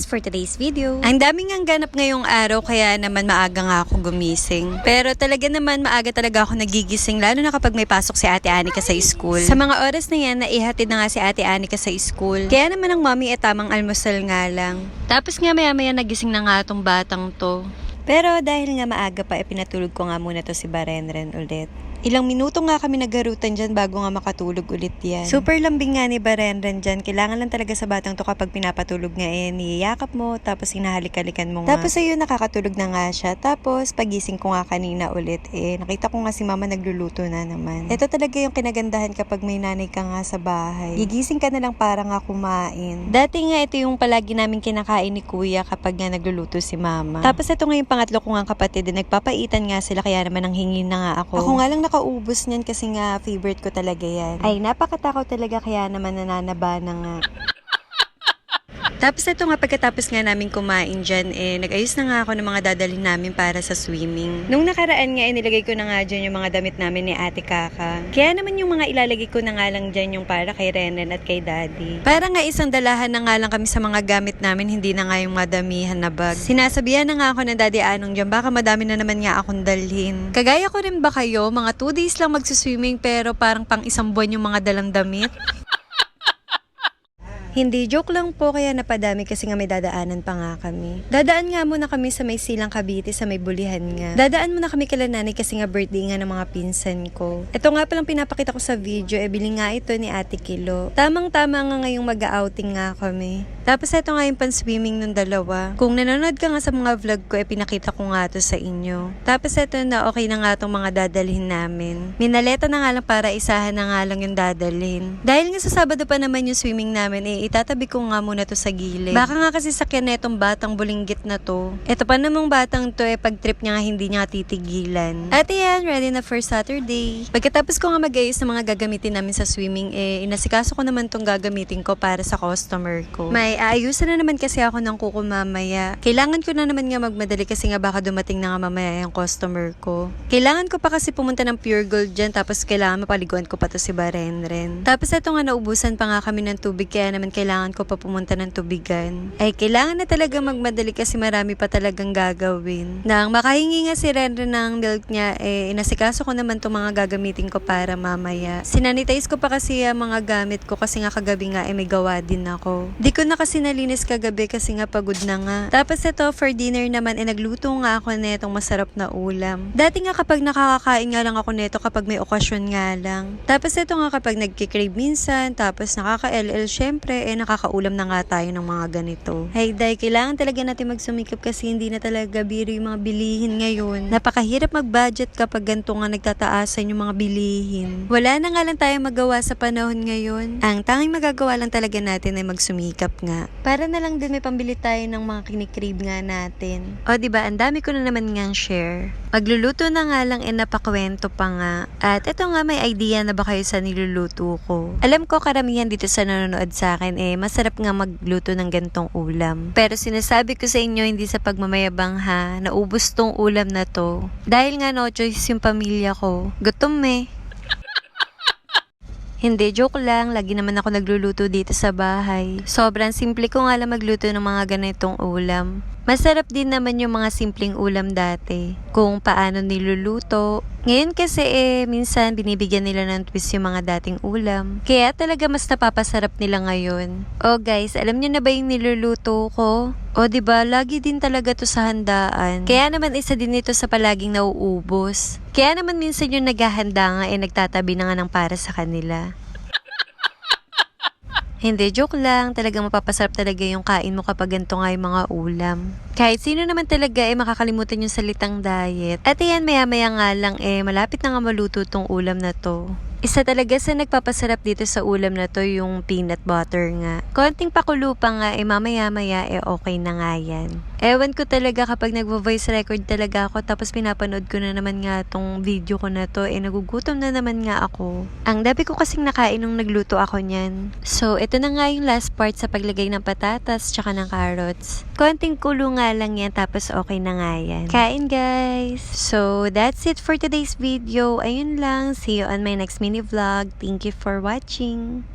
for today's video. Ang daming ang ganap ngayong araw kaya naman maaga nga ako gumising. Pero talaga naman maaga talaga ako nagigising lalo na kapag may pasok si Ate Anika sa school. Sa mga oras na yan, naihatid na nga si Ate Anika sa school. Kaya naman ang mommy tamang almusal nga lang. Tapos nga maya-maya nagising na nga tong batang to. Pero dahil nga maaga pa, pinatulog ko nga muna to si Barenren ulit. Ilang minuto nga kami naggarutan dyan bago nga makatulog ulit yan. Super lambing nga ni Barenren dyan. Kailangan lang talaga sa batang to kapag pinapatulog nga niyayakap mo, tapos hinahalik-halikan mo nga. Tapos ayun, nakakatulog na nga siya. Tapos pagising ko nga kanina ulit, nakita ko nga si mama nagluluto na naman. Ito talaga yung kinagandahan kapag may nanay ka nga sa bahay. Gigising ka na lang para nga kumain. Dati nga ito yung palagi namin kinakain ni kuya kapag nga nagluluto si mama. Tapos ito nga yung pangatlo ko nga kapatid, nagpapaitan nga sila kaya naman ang hingi na nga ako. Ako nga lang nakaubos niyan kasi nga favorite ko talaga yan. Ay, napakatakaw talaga kaya naman nananaba na nga. Tapos ito nga pagkatapos nga namin kumain dyan, nag-ayos na nga ako ng mga dadalhin namin para sa swimming. Nung nakaraan nga, nilagay ko na nga dyan yung mga damit namin ni Ate Kaka. Kaya naman yung mga ilalagay ko na nga lang dyan yung para kay Renan at kay Daddy. Para nga isang dalahan na nga lang kami sa mga gamit namin, hindi na nga yung madamihan na bag. Sinasabihan na nga ako ng Daddy Anong dyan, baka madami na naman nga akong dalhin. Kagaya ko rin ba kayo, mga 2 days lang magsiswimming pero parang pang isang buwan yung mga dalang damit? Hindi, joke lang po kaya napadami kasi nga may dadaanan pa nga kami. Dadaan nga muna kami sa may Silang Cavite sa may Bulihan nga. Dadaan muna kami kala nanay kasi nga birthday nga ng mga pinsan ko. Ito nga palang pinapakita ko sa video, bili nga ito ni Ate Kilo. Tamang-tama nga ngayong mag-outing nga kami. Tapos ito nga yung pan-swimming ng dalawa. Kung nanonood ka nga sa mga vlog ko, pinakita ko nga to sa inyo. Tapos ito na okay na nga itong mga dadalhin namin. Minaleta na nga lang para isahan na nga lang yung dadalhin. Dahil nga sa Sabado pa naman yung swimming namin, itatabi ko nga muna to sa gilid. Baka nga kasi sakyan na itong batang bulinggit na to. Ito pa namang batang to, pag trip niya nga hindi niya titigilan. At yan, ready na for Saturday. Pagkatapos ko nga mag-ayos ng mga gagamitin namin sa swimming, inasikaso ko naman tong gagamitin ko para sa customer ko. May aayusan na naman kasi ako ng kuko mamaya. Kailangan ko na naman nga magmadali kasi nga baka dumating na nga mamaya yung customer ko. Kailangan ko pa kasi pumunta ng Pure Gold dyan, tapos kailangan mapaliguan ko pa to si Barenren. Tapos ito nga naubusan pa nga kami ng tubig kaya naman kailangan ko pa pumunta ng tubigan. Ay, kailangan na talaga magmadali kasi marami pa talagang gagawin. Nang makahingi nga si Renren ng milk niya, inasikaso ko naman itong mga gagamitin ko para mamaya. Sinanitize ko pa kasi ang mga gamit ko kasi nga kagabi nga may gawa din ako. Di ko na kasi nalinis kagabi kasi nga pagod na nga. Tapos ito, for dinner naman, nagluto nga ako netong masarap na ulam. Dati nga kapag nakakakain nga lang ako neto kapag may okasyon nga lang. Tapos ito nga kapag nagkikrave minsan, tapos nakaka-LL syempre, nakakaulam na nga tayo ng mga ganito. Hey, day, kailangan talaga natin magsumikap kasi hindi na talaga biro yung mga bilihin ngayon. Napakahirap mag-budget kapag ganito nga nagtataasan yung mga bilihin. Wala na nga lang tayo magawa sa panahon ngayon. Ang tanging magagawa lang talaga natin ay magsumikap nga. Para na lang din may pambili tayo ng mga kinikrave nga natin. O diba, ang dami ko na naman ngang share. Magluluto na nga lang napakwento pa nga. At ito nga, may idea na ba kayo sa niluluto ko? Alam ko karamihan dito sa nanonood sa akin masarap nga magluto ng gantong ulam. Pero sinasabi ko sa inyo hindi sa pagmamayabang ha, naubos tong ulam na to. Dahil nga no choice yung pamilya ko. Gutom Hindi, joke lang. Lagi naman ako nagluluto dito sa bahay. Sobrang simple ko nga lang magluto ng mga ganitong ulam. Masarap din naman yung mga simpleng ulam dati. Kung paano niluluto. Ngayon kasi minsan binibigyan nila ng twist yung mga dating ulam. Kaya talaga mas napapasarap nila ngayon. Oh guys, alam niyo na ba yung niluluto ko? O diba, lagi din talaga to sa handaan. Kaya naman isa din ito sa palaging nauubos. Kaya naman minsan yung naghahanda nga nagtatabi na nga ng para sa kanila. Hindi, joke lang. Talagang mapapasarap talaga yung kain mo kapag ganito nga yung mga ulam. Kahit sino naman talaga makakalimutan yung salitang diet. At ayan, maya-maya nga lang malapit na nga maluto tong ulam na to. Isa talaga sa nagpapasarap dito sa ulam na to yung peanut butter nga. Konting pakulo pa nga mamaya-maya okay na nga yan. Ewan ko talaga kapag nagvo-voice record talaga ako tapos pinapanood ko na naman nga tong video ko na to nagugutom na naman nga ako. Ang dami ko kasing nakain nung nagluto ako niyan. So ito na nga yung last part sa paglagay ng patatas tsaka ng carrots. Konting kulo nga lang yan tapos okay na nga yan. Kain guys! So that's it for today's video. Ayun lang. See you on my next mini vlog. Thank you for watching.